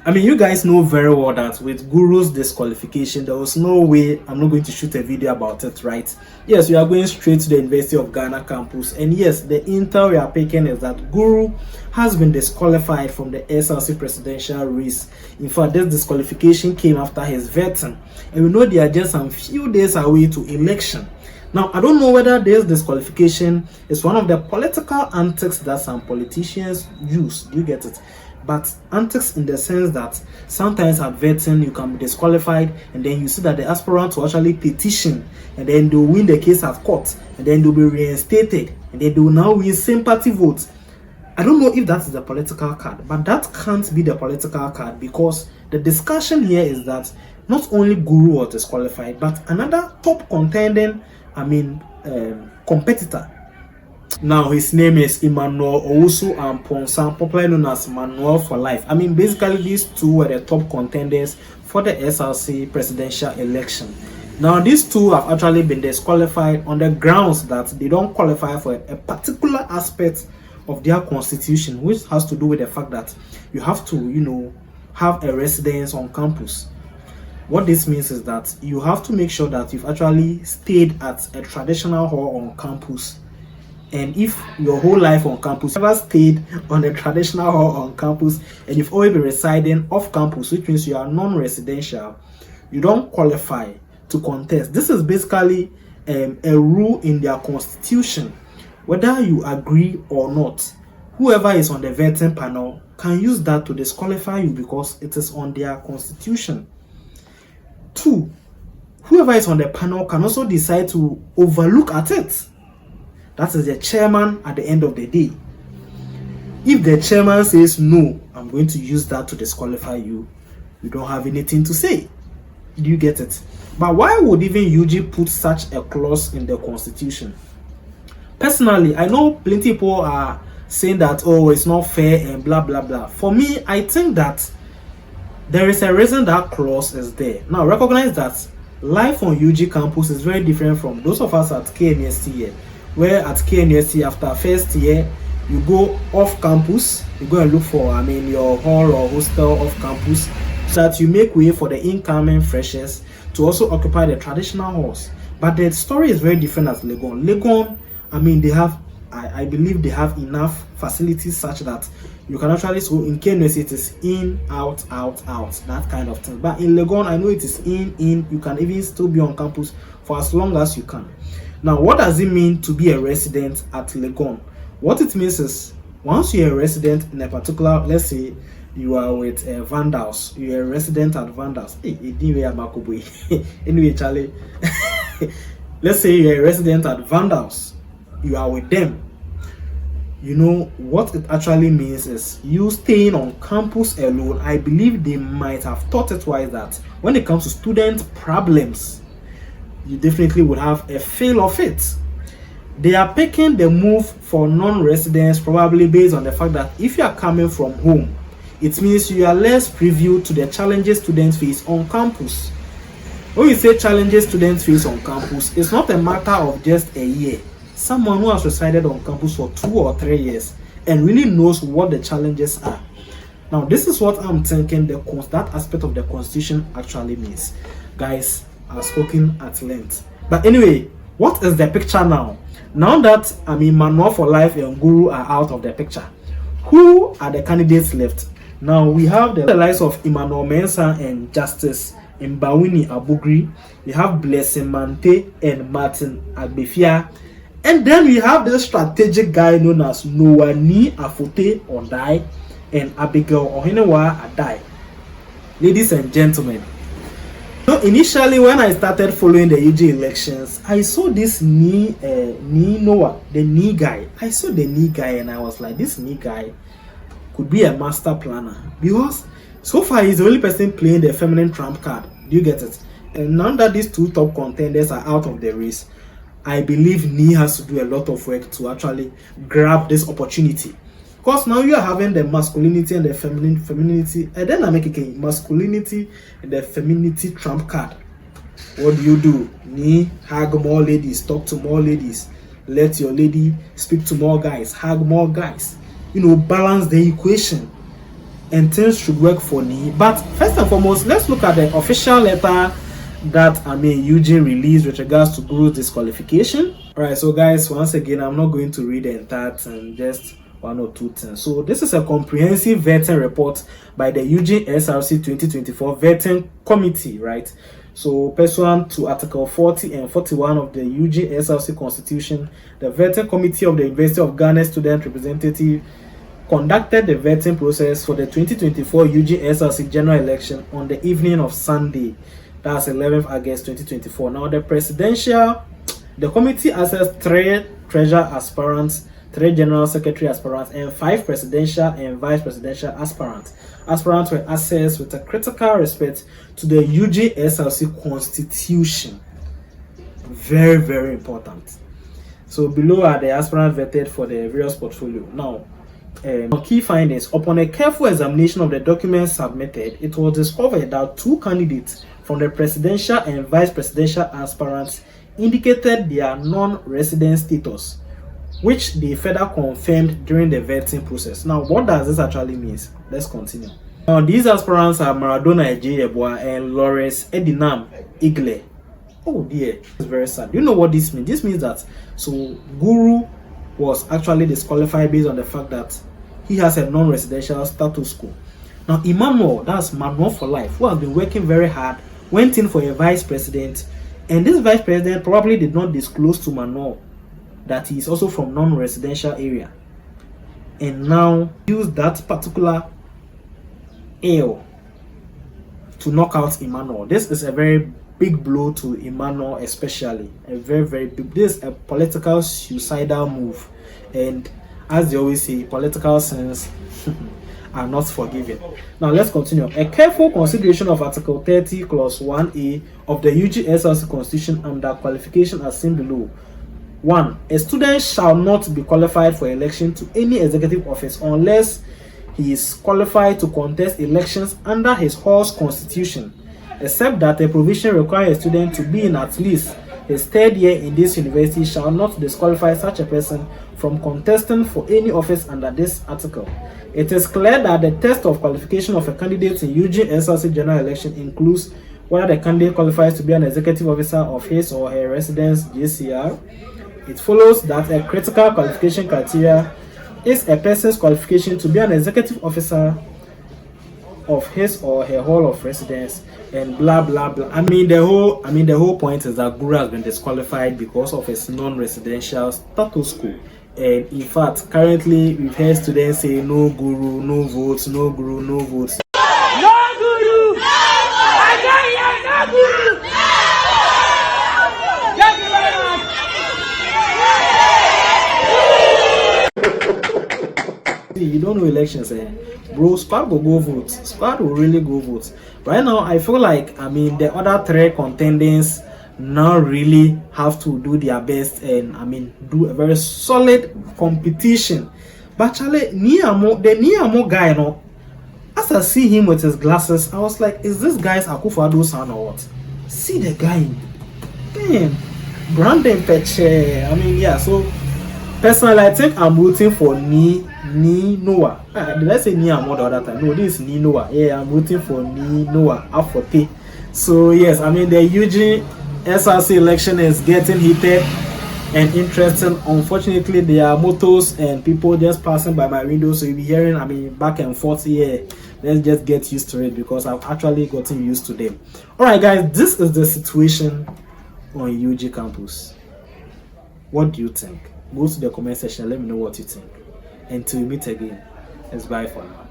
I mean, you guys know very well that with Guru's disqualification, there was no way I'm not going to shoot a video about it, right? Yes, we are going straight to the University of Ghana campus, and yes, the intel we are picking is that Guru has been disqualified from the SRC presidential race. In fact, this disqualification came after his vetting, and we know they are just some few days away to election. Now, I don't know whether this disqualification is one of the political antics that some politicians use. Do you get it? But antics in the sense that sometimes at vetting you can be disqualified, and then you see that the aspirant will actually petition, and then they'll win the case at court, and then they'll be reinstated, and then they will now win sympathy votes. I don't know if that is the political card, but that can't be the political card, because the discussion here is that not only Guru was disqualified, but another top contending, competitor. Now his name is Emmanuel Owusu and Ponsa, popularly known as Manuel for Life. I mean, basically these two were the top contenders for the SRC presidential election. Now these two have actually been disqualified on the grounds that they don't qualify for a particular aspect of their constitution, which has to do with the fact that you have to, have a residence on campus. What this means is that you have to make sure that you've actually stayed at a traditional hall on campus. And if your whole life on campus, you never stayed on a traditional hall on campus, and you've always been residing off campus, which means you are non-residential, you don't qualify to contest. This is basically a rule in their constitution. Whether you agree or not, whoever is on the vetting panel can use that to disqualify you because it is on their constitution. 2, whoever is on the panel can also decide to overlook at it. That is the chairman at the end of the day. If the chairman says, no, I'm going to use that to disqualify you, you don't have anything to say. Do you get it? But why would even UG put such a clause in the constitution? Personally, I know plenty of people are saying that, oh, it's not fair and blah, blah, blah. For me, I think that there is a reason that clause is there. Now, recognize that life on UG campus is very different from those of us at KNST here. Where at KNST, after first year, you go off campus, you go and look for, your hall or hostel off campus, so that you make way for the incoming freshers to also occupy the traditional halls. But the story is very different at Legon. Legon, they have, I believe they have enough facilities such that you can actually, so in KNST it is in, out, out, out, that kind of thing. But in Legon, I know it is in, you can even still be on campus for as long as you can. Now, what does it mean to be a resident at Legon? What it means is, once you're a resident in a particular, let's say you are with Vandals, you're a resident at Vandals. Anyway, Charlie, let's say you're a resident at Vandals, you are with them. What it actually means is you staying on campus alone. I believe they might have thought it wise that when it comes to student problems, you definitely would have a feel of it. They are picking the move for non-residents probably based on the fact that if you are coming from home, it means you are less privy to the challenges students face on campus. When we say challenges students face on campus, it's not a matter of just a year. Someone who has resided on campus for 2 or 3 years and really knows what the challenges are. Now, this is what I'm thinking that aspect of the constitution actually means. Guys, I've spoken at length. But anyway, what is the picture now? Now that Manuel for Life and Guru are out of the picture, who are the candidates left? Now we have the likes of Emmanuel Mensah and Justice Mbawini Abugri. We have Blessing Mante and Martin Agbefia. And then we have the strategic guy known as Noani Afote Odai and Abigail Ohenewa Adai. Ladies and gentlemen, so initially when I started following the UG elections, I saw this Noah, the knee guy. I saw the knee guy and I was like, this knee guy could be a master planner, because so far he's the only person playing the feminine trump card. Do you get it? And now that these two top contenders are out of the race, I believe Nee has to do a lot of work to actually grab this opportunity. Because now you are having the masculinity and the femininity, and then I make it masculinity and the femininity trump card. What do? Nee, hug more ladies, talk to more ladies, let your lady speak to more guys, hug more guys. Balance the equation. and things should work for me. But first and foremost, let's look at the official letter that UG released with regards to Guru's disqualification. All right, so guys, once again, I'm not going to read the entire thing, just one or two things. So this is a comprehensive vetting report by the UG SRC 2024 vetting committee, right? So pursuant to Article 40 and 41 of the UG SRC Constitution, the vetting committee of the University of Ghana Student Representative conducted the vetting process for the 2024 UG SRC general election on the evening of Sunday, that's 11th August 2024. Now the committee assessed 3 treasurer aspirants, 3 general secretary aspirants, and 5 presidential and vice presidential aspirants. Aspirants were assessed with a critical respect to the UG SRC constitution. Very, very important. So below are the aspirants vetted for the various portfolio. Now, key findings. Upon a careful examination of the documents submitted, it was discovered that 2 candidates from the presidential and vice presidential aspirants indicated their non-resident status, which they further confirmed during the vetting process. Now, what does this actually mean? Let's continue. Now, these aspirants are Maradona Ejeyeboah and Lawrence Edinam Igle. Oh dear, it's very sad. Do you know what this means? This means that Guru was actually disqualified based on the fact that he has a non-residential status quo. Now, Emmanuel, that's Manuel for life, who has been working very hard, went in for a vice president, and this vice president probably did not disclose to Manuel that he is also from non-residential area, and now use that particular L to knock out Emmanuel. This is a very big blow to Emmanuel, especially a very, very big. This is a political suicidal move, and as they always say, political sins are not forgiven. Now let's continue. A careful consideration of Article 30 Clause 1A of the UG SRC Constitution under qualification as seen below. 1. A student shall not be qualified for election to any executive office unless he is qualified to contest elections under his hall's constitution, except that a provision requiring a student to be in at least his 3rd year in this university shall not disqualify such a person from contesting for any office under this article. It is clear that the test of qualification of a candidate in UG SRC general election includes whether the candidate qualifies to be an executive officer of his or her residence JCR. It follows that a critical qualification criteria is a person's qualification to be an executive officer of his or her hall of residence, and blah blah blah. The whole point is that Guru has been disqualified because of his non-residential status quo. And in fact, currently we've heard students say no Guru, no votes, no Guru, no votes. No Guru! I can't hear no Guru! Thank you very much. You don't know elections, bro. Squad will go vote. Squad will really go vote. Right now, I feel like the other 3 contenders now really have to do their best and do a very solid competition. But Charlie, the Niamo guy, as I see him with his glasses, I was like, is this guy's Akufo-Addo's son or what? See the guy, damn, Brandon Peche. Yeah. So personally, I think I'm rooting for Noah. Did I say Niamo the other time? No, this is Noah. Yeah, I'm rooting for Noah Afote. So yes, the UG SRC election is getting heated and interesting. Unfortunately, there are motors and people just passing by my window, so you'll be hearing back and forth here. Let's just get used to it because I've actually gotten used to them. Alright guys, this is the situation on UG campus. What do you think? Go to the comment section, let me know what you think. Until we meet again, it's bye for now.